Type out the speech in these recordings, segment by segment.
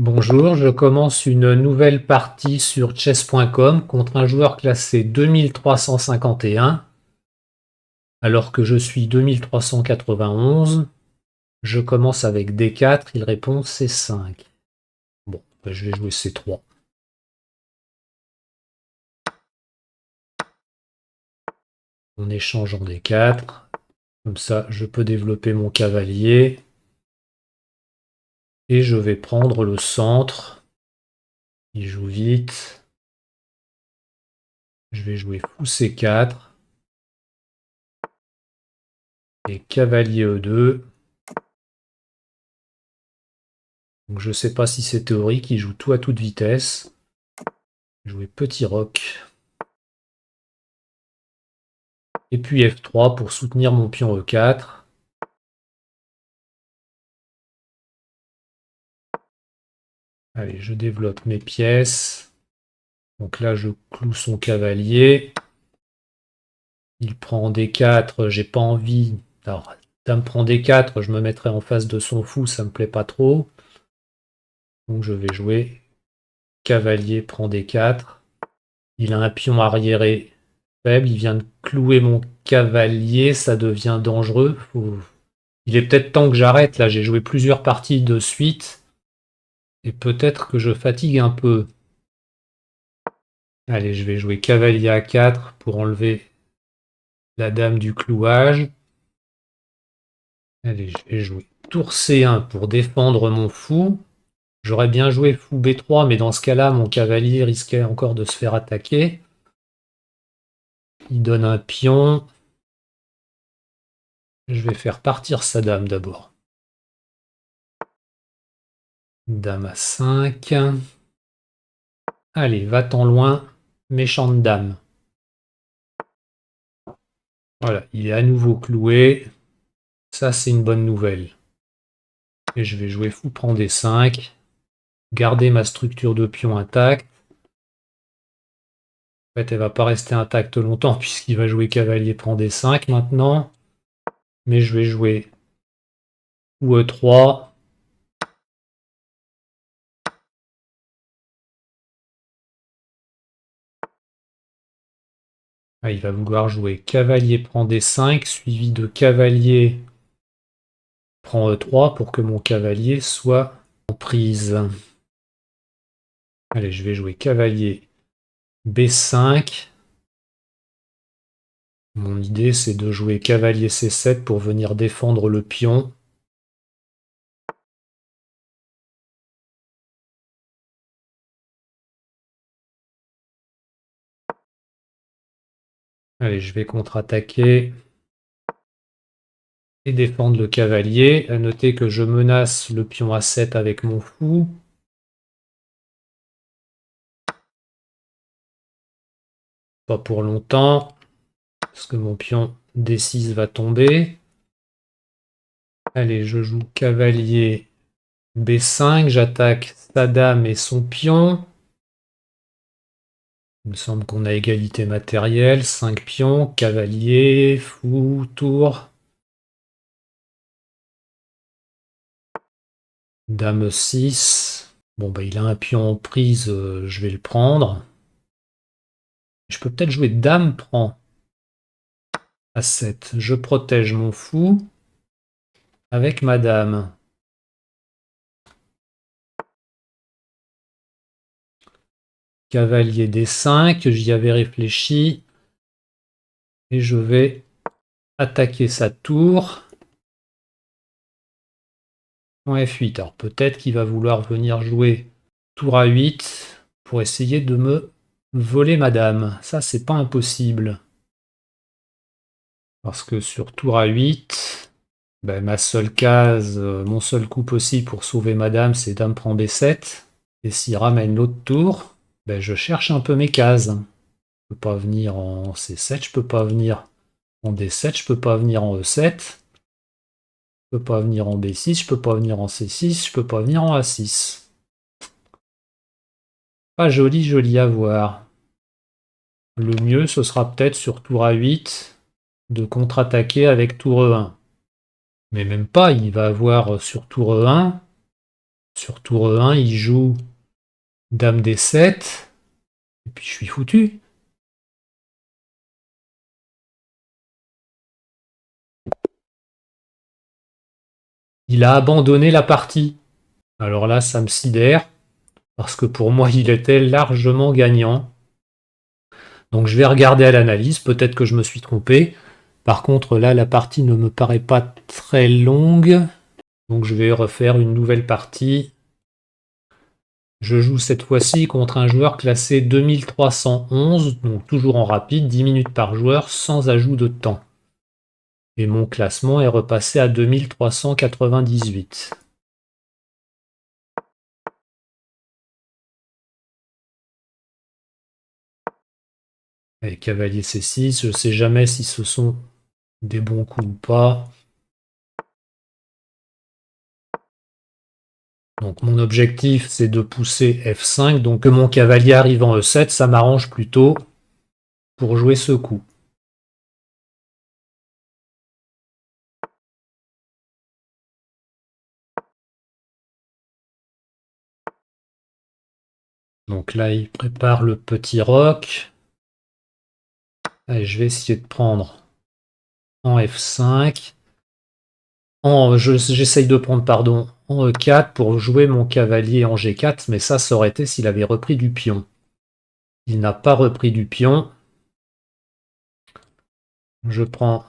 Bonjour, je commence une nouvelle partie sur chess.com contre un joueur classé 2351, alors que je suis 2391. Je commence avec D4, il répond C5. Bon, je vais jouer C3. On échange en D4, comme ça je peux développer mon cavalier. Et je vais prendre le centre. Il joue vite. Je vais jouer fou C4. Et cavalier E2. Donc je ne sais pas si c'est théorique, il joue tout à toute vitesse. Jouer petit roc. Et puis F3 pour soutenir mon pion E4. Allez, je développe mes pièces. Donc là, je cloue son cavalier. Il prend D4, j'ai pas envie. Alors, dame prend D4, je me mettrai en face de son fou, ça me plaît pas trop. Donc je vais jouer cavalier prend D4. Il a un pion arriéré faible, il vient de clouer mon cavalier, ça devient dangereux. Il est peut-être temps que j'arrête, là j'ai joué plusieurs parties de suite. Et peut-être que je fatigue un peu. Allez, je vais jouer cavalier A4 pour enlever la dame du clouage. Allez, je vais jouer tour C1 pour défendre mon fou. J'aurais bien joué fou B3, mais dans ce cas-là, mon cavalier risquait encore de se faire attaquer. Il donne un pion. Je vais faire partir sa dame d'abord. Dame à 5. Allez, va-t'en loin, méchante dame. Voilà, il est à nouveau cloué. Ça, c'est une bonne nouvelle. Et je vais jouer fou prend D5. Garder ma structure de pion intacte. En fait, elle va pas rester intacte longtemps puisqu'il va jouer cavalier prend D5 maintenant. Mais je vais jouer fou E3. Ah, il va vouloir jouer cavalier prend D5 suivi de cavalier prend E3 pour que mon cavalier soit en prise. Allez, je vais jouer cavalier B5. Mon idée, c'est de jouer cavalier C7 pour venir défendre le pion. Allez, je vais contre-attaquer et défendre le cavalier. À noter que je menace le pion A7 avec mon fou. Pas pour longtemps, parce que mon pion D6 va tomber. Allez, je joue cavalier B5, j'attaque sa dame et son pion. Il me semble qu'on a égalité matérielle, 5 pions, cavalier, fou, tour. Dame 6. Bon, bah, il a un pion en prise, je vais le prendre. Je peux peut-être jouer dame prend à 7. Je protège mon fou avec ma dame. Cavalier D5, j'y avais réfléchi. Et je vais attaquer sa tour en F8. Alors peut-être qu'il va vouloir venir jouer tour A8 pour essayer de me voler ma dame. Ça, c'est pas impossible. Parce que sur tour A8, ben, ma seule case, mon seul coup possible pour sauver ma dame, c'est dame prend B7. Et s'il ramène l'autre tour, ben, je cherche un peu mes cases. Je peux pas venir en C7, je peux pas venir en D7, je peux pas venir en E7. Je peux pas venir en B6, je peux pas venir en C6, je peux pas venir en A6. Pas joli, joli à voir. Le mieux, ce sera peut-être sur tour A8 de contre-attaquer avec tour E1. Mais même pas, il va avoir sur tour E1 Sur tour E1, il joue dame D7. Et puis je suis foutu. Il a abandonné la partie. Alors là, ça me sidère, parce que pour moi, il était largement gagnant. Donc je vais regarder à l'analyse, peut-être que je me suis trompé. Par contre, là, la partie ne me paraît pas très longue. Donc je vais refaire une nouvelle partie. Je joue cette fois-ci contre un joueur classé 2311, donc toujours en rapide, 10 minutes par joueur, sans ajout de temps. Et mon classement est repassé à 2398. Et cavalier C6, je ne sais jamais si ce sont des bons coups ou pas. Donc mon objectif, c'est de pousser F5, donc que mon cavalier arrive en E7, ça m'arrange plutôt pour jouer ce coup. Donc là, il prépare le petit roc. Allez, je vais essayer de prendre en F5. J'essaye de prendre, pardon, en E4 pour jouer mon cavalier en G4, mais ça aurait été s'il avait repris du pion. Il n'a pas repris du pion. Je prends.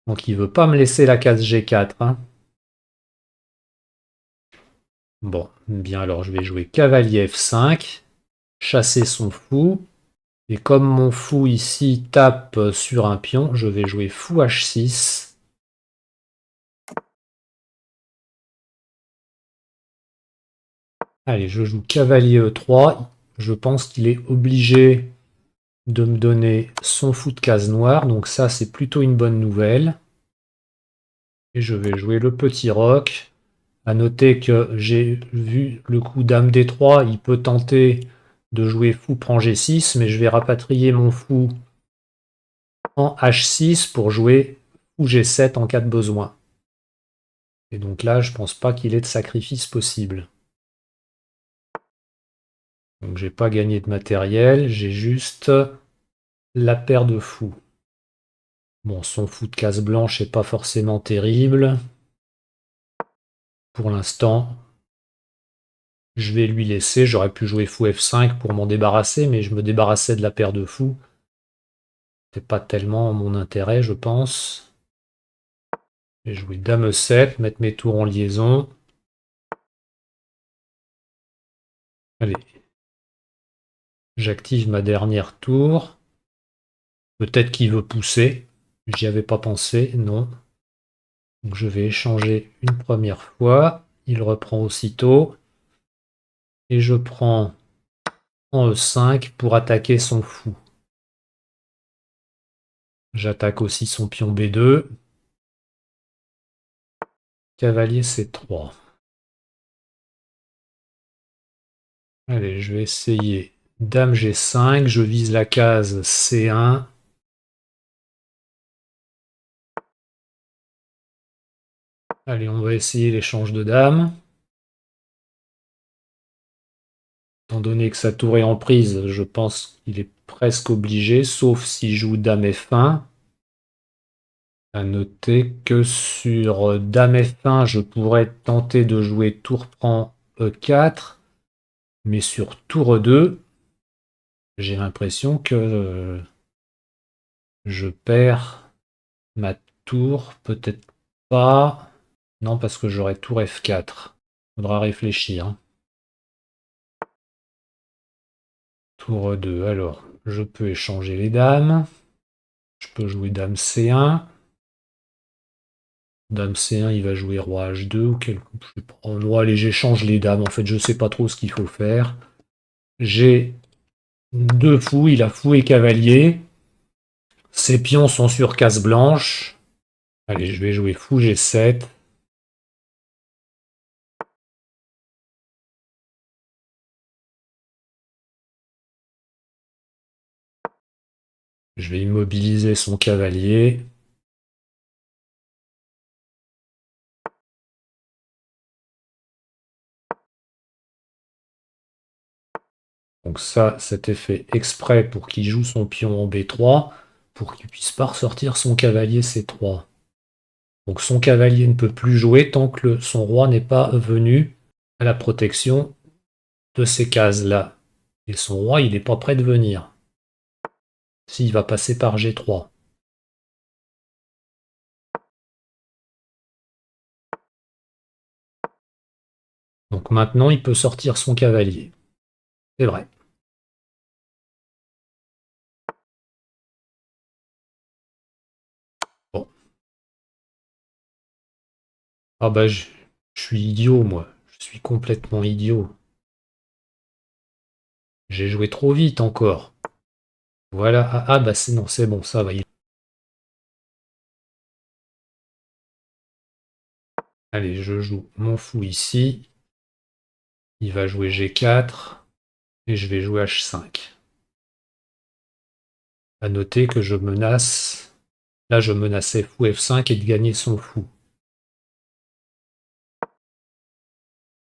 Donc il veut pas me laisser la case G4, hein. Bon, bien alors je vais jouer cavalier F5, chasser son fou. Et comme mon fou ici tape sur un pion, je vais jouer fou H6. Allez, je joue cavalier E3. Je pense qu'il est obligé de me donner son fou de case noire. Donc ça, c'est plutôt une bonne nouvelle. Et je vais jouer le petit roc. À noter que j'ai vu le coup dame D3. Il peut tenter de jouer fou prend G6, mais je vais rapatrier mon fou en H6 pour jouer fou G7 en cas de besoin. Et donc là, je pense pas qu'il ait de sacrifice possible. Donc j'ai pas gagné de matériel, j'ai juste la paire de fous. Bon, son fou de case blanche est pas forcément terrible. Pour l'instant, je vais lui laisser. J'aurais pu jouer fou F5 pour m'en débarrasser, mais je me débarrassais de la paire de fous. C'est pas tellement mon intérêt, je pense. Je vais jouer dame E7, mettre mes tours en liaison. Allez, j'active ma dernière tour. Peut-être qu'il veut pousser. J'y avais pas pensé, non. Donc je vais échanger une première fois. Il reprend aussitôt. Et je prends en E5 pour attaquer son fou. J'attaque aussi son pion B2. Cavalier C3. Allez, je vais essayer dame G5. Je vise la case C1. Allez, on va essayer l'échange de dames. Étant donné que sa tour est en prise, je pense qu'il est presque obligé, sauf s'il joue dame F1. À noter que sur dame F1, je pourrais tenter de jouer tour prend E4, mais sur tour E2, j'ai l'impression que je perds ma tour, peut-être pas. Non, parce que j'aurai tour F4. Faudra réfléchir. Tour E2, alors, je peux échanger les dames. Je peux jouer dame C1. Dame C1, il va jouer roi H2 ou quel coup je sais pas. Oh, non, allez, j'échange les dames. En fait, je sais pas trop ce qu'il faut faire. J'ai deux fous, il a fou et cavalier. Ses pions sont sur case blanche. Allez, je vais jouer fou G7. Je vais immobiliser son cavalier. Donc ça, c'était fait exprès pour qu'il joue son pion en B3, pour qu'il puisse pas ressortir son cavalier C3. Donc son cavalier ne peut plus jouer tant que son roi n'est pas venu à la protection de ces cases-là. Et son roi, il n'est pas prêt de venir. S'il va passer par G3. Donc maintenant, il peut sortir son cavalier. C'est vrai. Bon. Ah bah, je suis idiot, moi. Je suis complètement idiot. J'ai joué trop vite encore. Voilà. Ah bah c'est non, c'est bon, ça va. Allez, je joue mon fou ici. Il va jouer G4. Et je vais jouer H5. À noter que je menace. Là, je menaçais fou F5 et de gagner son fou.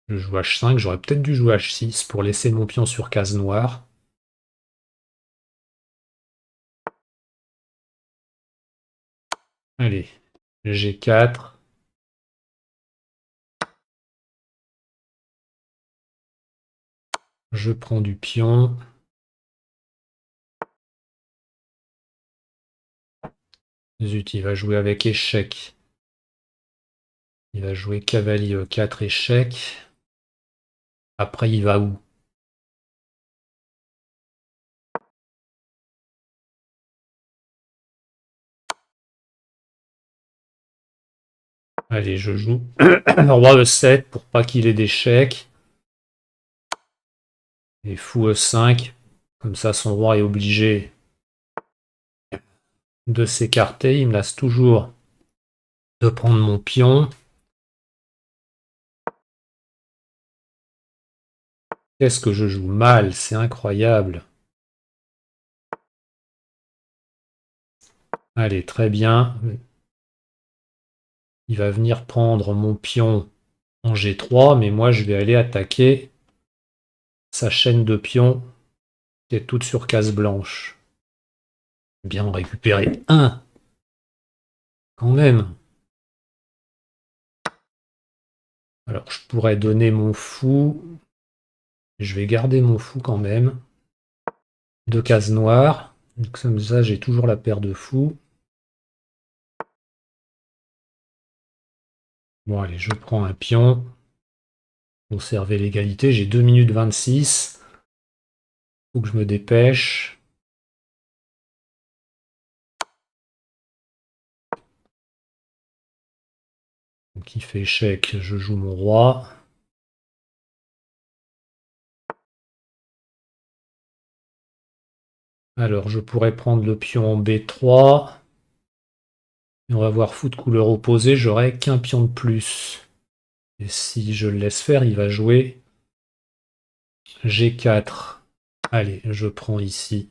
Je joue H5, j'aurais peut-être dû jouer H6 pour laisser mon pion sur case noire. Allez, G4. Je prends du pion. Zut, il va jouer avec échec. Il va jouer cavalier E4 échec. Après, il va où? Allez, je joue roi E7 pour pas qu'il ait d'échec. Et fou E5. Comme ça, son roi est obligé de s'écarter. Il me laisse toujours de prendre mon pion. Qu'est-ce que je joue mal? C'est incroyable. Allez, très bien. Il va venir prendre mon pion en G3, mais moi je vais aller attaquer sa chaîne de pions qui est toute sur case blanche. Bien en récupérer un, quand même. Alors je pourrais donner mon fou. Je vais garder mon fou quand même. Deux cases noires. Donc comme ça, j'ai toujours la paire de fous. Bon, allez, je prends un pion. Conserver l'égalité. J'ai 2 minutes 26. Faut que je me dépêche. Donc il fait échec. Je joue mon roi. Alors, je pourrais prendre le pion en B3. Et on va voir fou de couleur opposée. J'aurai qu'un pion de plus. Et si je le laisse faire, il va jouer G4. Allez, je prends ici.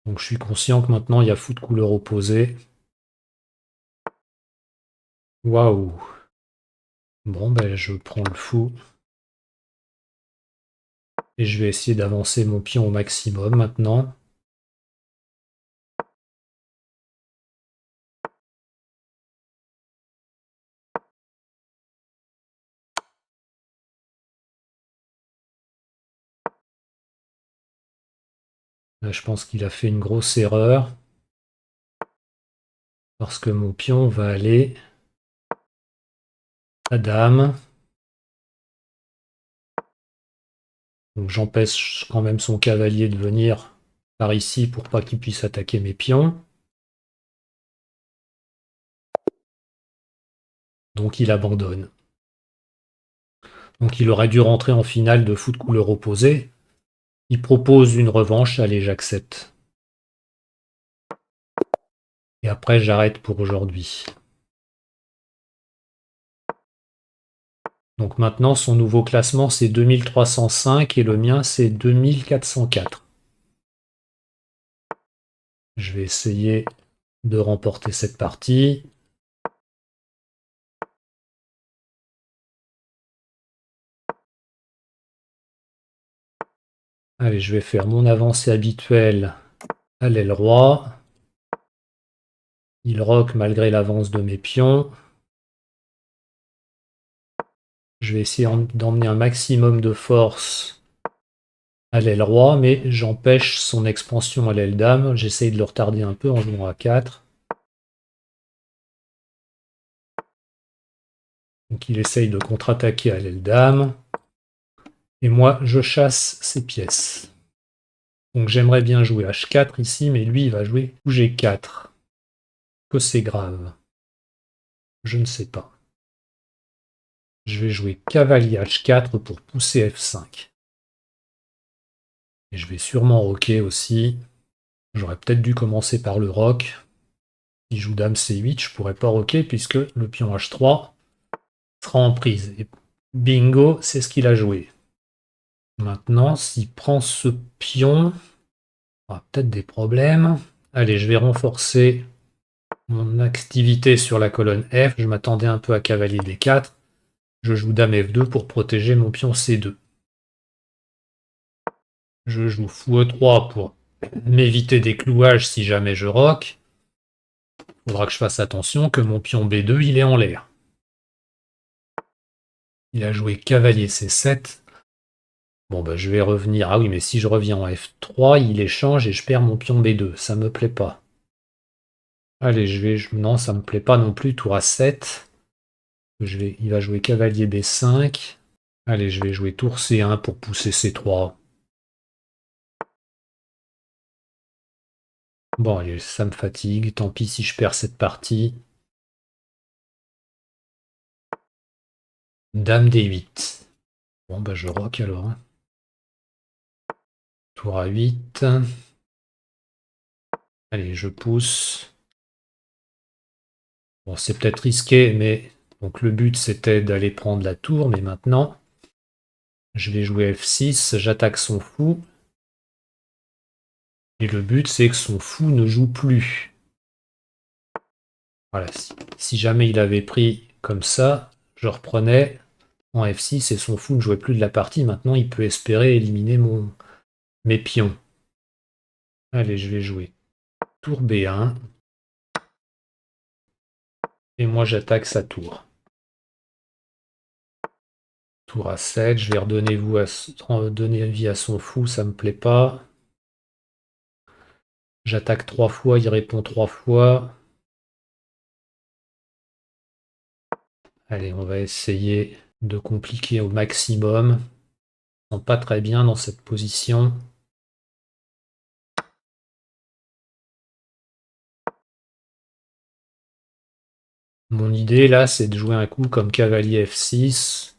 Donc je suis conscient que maintenant il y a fou de couleur opposée. Waouh. Bon, ben je prends le fou. Et je vais essayer d'avancer mon pion au maximum maintenant. Là, je pense qu'il a fait une grosse erreur. Parce que mon pion va aller à dame. Donc j'empêche quand même son cavalier de venir par ici pour pas qu'il puisse attaquer mes pions. Donc il abandonne. Donc il aurait dû rentrer en finale de foot couleur opposée. Il propose une revanche, allez, j'accepte. Et après, j'arrête pour aujourd'hui. Donc maintenant, son nouveau classement, c'est 2305 et le mien, c'est 2404. Je vais essayer de remporter cette partie. Allez, je vais faire mon avancée habituelle à l'aile roi. Il roque malgré l'avance de mes pions. Je vais essayer d'emmener un maximum de force à l'aile roi, mais j'empêche son expansion à l'aile dame. J'essaye de le retarder un peu en jouant à 4. Donc il essaye de contre-attaquer à l'aile dame. Et moi, je chasse ses pièces. Donc j'aimerais bien jouer H4 ici, mais lui, il va jouer G4. Que c'est grave. Je ne sais pas. Je vais jouer cavalier H4 pour pousser F5. Et je vais sûrement roquer aussi. J'aurais peut-être dû commencer par le roc. Il joue dame C8, je pourrais pas roquer puisque le pion H3 sera en prise. Et bingo, c'est ce qu'il a joué. Maintenant, s'il prend ce pion, il aura peut-être des problèmes. Allez, je vais renforcer mon activité sur la colonne F. Je m'attendais un peu à cavalier D4. Je joue dame F2 pour protéger mon pion C2. Je joue fou E3 pour m'éviter des clouages si jamais je roque. Il faudra que je fasse attention que mon pion B2 il est en l'air. Il a joué cavalier C7. Bon bah je vais revenir. Ah oui, mais si je reviens en F3, il échange et je perds mon pion B2. Ça me plaît pas. Allez, non, ça me plaît pas non plus. Tour A7. Il va jouer cavalier B5. Allez, je vais jouer tour C1 pour pousser C3. Bon, allez, ça me fatigue. Tant pis si je perds cette partie. Dame D8. Bon, bah je rock alors. Hein. Tour A8. Allez, je pousse. Bon, c'est peut-être risqué, mais donc le but c'était d'aller prendre la tour, mais maintenant je vais jouer F6, j'attaque son fou. Et le but c'est que son fou ne joue plus. Voilà, si jamais il avait pris comme ça, je reprenais en F6 et son fou ne jouait plus de la partie. Maintenant il peut espérer éliminer mes pions. Allez, je vais jouer tour B1. Et moi j'attaque sa tour. Tour A7, je vais donner vie à son fou, ça me plaît pas. J'attaque 3 fois, il répond 3 fois. Allez, on va essayer de compliquer au maximum. Ils sont pas très bien dans cette position. Mon idée là, c'est de jouer un coup comme cavalier F6.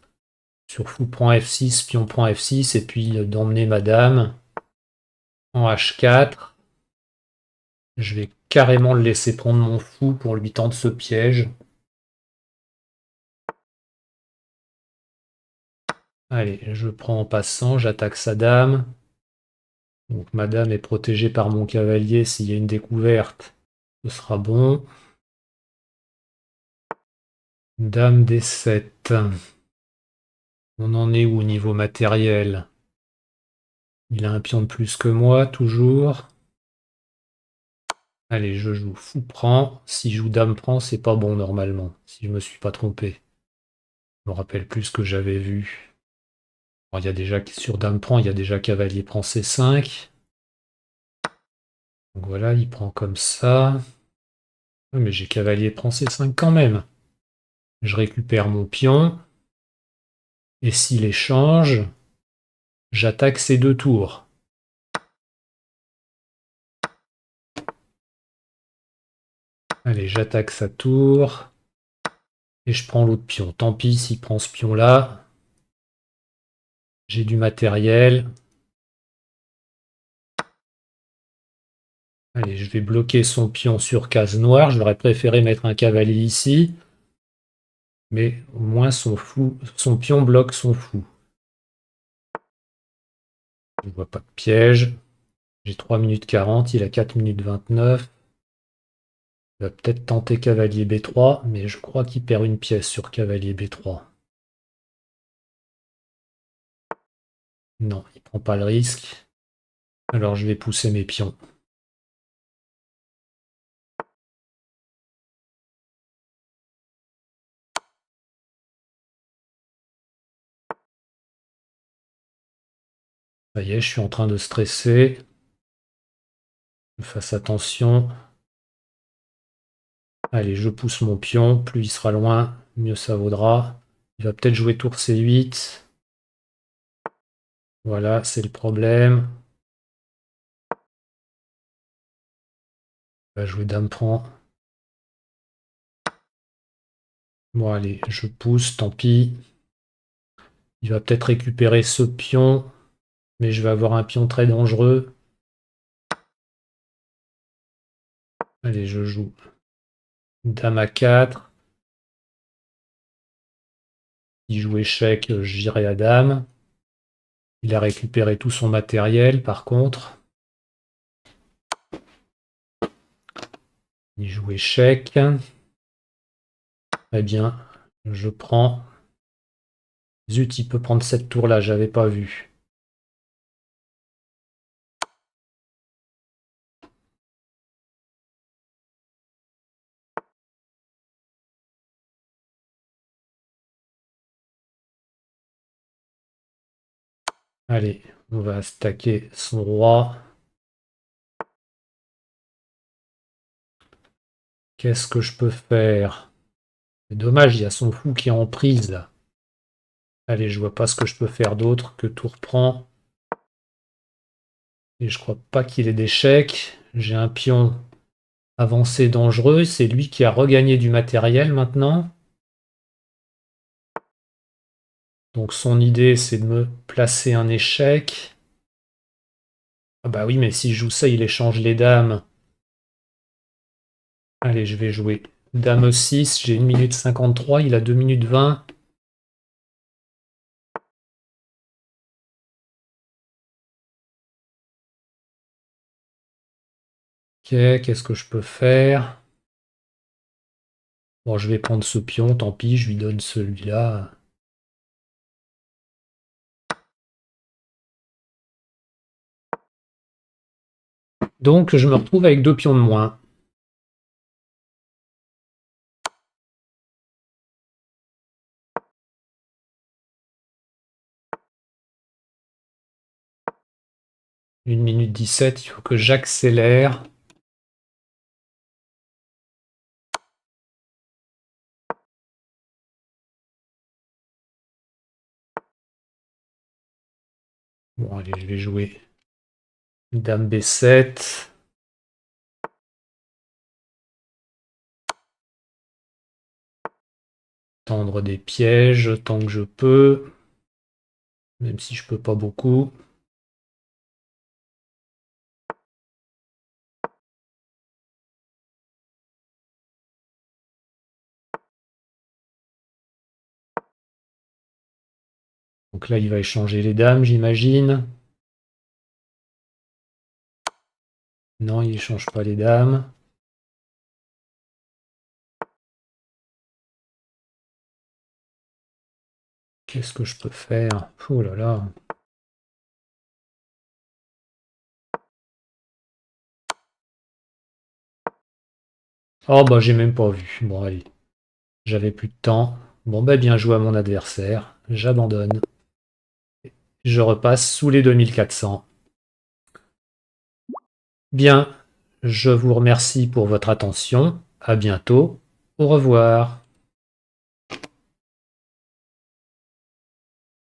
Sur fou prend F6, pion prend F6, et puis d'emmener ma dame en H4. Je vais carrément le laisser prendre mon fou pour lui tendre ce piège. Allez, je prends en passant, j'attaque sa dame. Donc ma dame est protégée par mon cavalier. S'il y a une découverte, ce sera bon. Dame D7. On en est où au niveau matériel? Il a un pion de plus que moi, toujours. Allez, je joue fou prend. Si je joue dame prend, c'est pas bon normalement, si je me suis pas trompé. Je me rappelle plus ce que j'avais vu. Alors, il y a déjà sur dame prend, il y a déjà cavalier prend C5. Donc voilà, il prend comme ça. Oui, mais j'ai cavalier prend C5 quand même. Je récupère mon pion. Et s'il échange, j'attaque ces deux tours. Allez, j'attaque sa tour. Et je prends l'autre pion. Tant pis s'il prend ce pion-là. J'ai du matériel. Allez, je vais bloquer son pion sur case noire. J'aurais préféré mettre un cavalier ici. Mais au moins son pion bloque son fou. Je ne vois pas de piège. J'ai 3 minutes 40, il a 4 minutes 29. Il va peut-être tenter cavalier B3, mais je crois qu'il perd une pièce sur cavalier B3. Non, il prend pas le risque. Alors je vais pousser mes pions. Ça y est, je suis en train de stresser. Je fasse attention. Allez, je pousse mon pion. Plus il sera loin, mieux ça vaudra. Il va peut-être jouer tour C8. Voilà, c'est le problème. Il va jouer dame prend. Bon, allez, je pousse, tant pis. Il va peut-être récupérer ce pion, mais je vais avoir un pion très dangereux. Allez, je joue dame à 4. Il joue échec, j'irai à dame. Il a récupéré tout son matériel, par contre. Il joue échec. Très bien, je prends. Zut, il peut prendre cette tour-là, j'avais pas vu. Allez, on va stacker son roi. Qu'est-ce que je peux faire? C'est dommage, il y a son fou qui est en prise là. Allez, je vois pas ce que je peux faire d'autre que tour prend. Et je crois pas qu'il ait d'échec. J'ai un pion avancé dangereux. C'est lui qui a regagné du matériel maintenant. Donc son idée, c'est de me placer un échec. Ah bah oui, mais si je joue ça, il échange les dames. Allez, je vais jouer dame 6. J'ai 1 minute 53. Il a 2 minutes 20. Ok, qu'est-ce que je peux faire? Bon, je vais prendre ce pion, tant pis, je lui donne celui-là. Donc, je me retrouve avec 2 pions de moins. Une minute 17, il faut que j'accélère. Bon, allez, je vais jouer dame B7. Tendre des pièges tant que je peux. Même si je peux pas beaucoup. Donc là, il va échanger les dames, j'imagine. Non, il échange pas les dames. Qu'est-ce que je peux faire? Oh là là. Oh bah j'ai même pas vu. Bon allez, j'avais plus de temps. Bon bah bien joué à mon adversaire. J'abandonne. Je repasse sous les 2400. Bien, je vous remercie pour votre attention. À bientôt. Au revoir.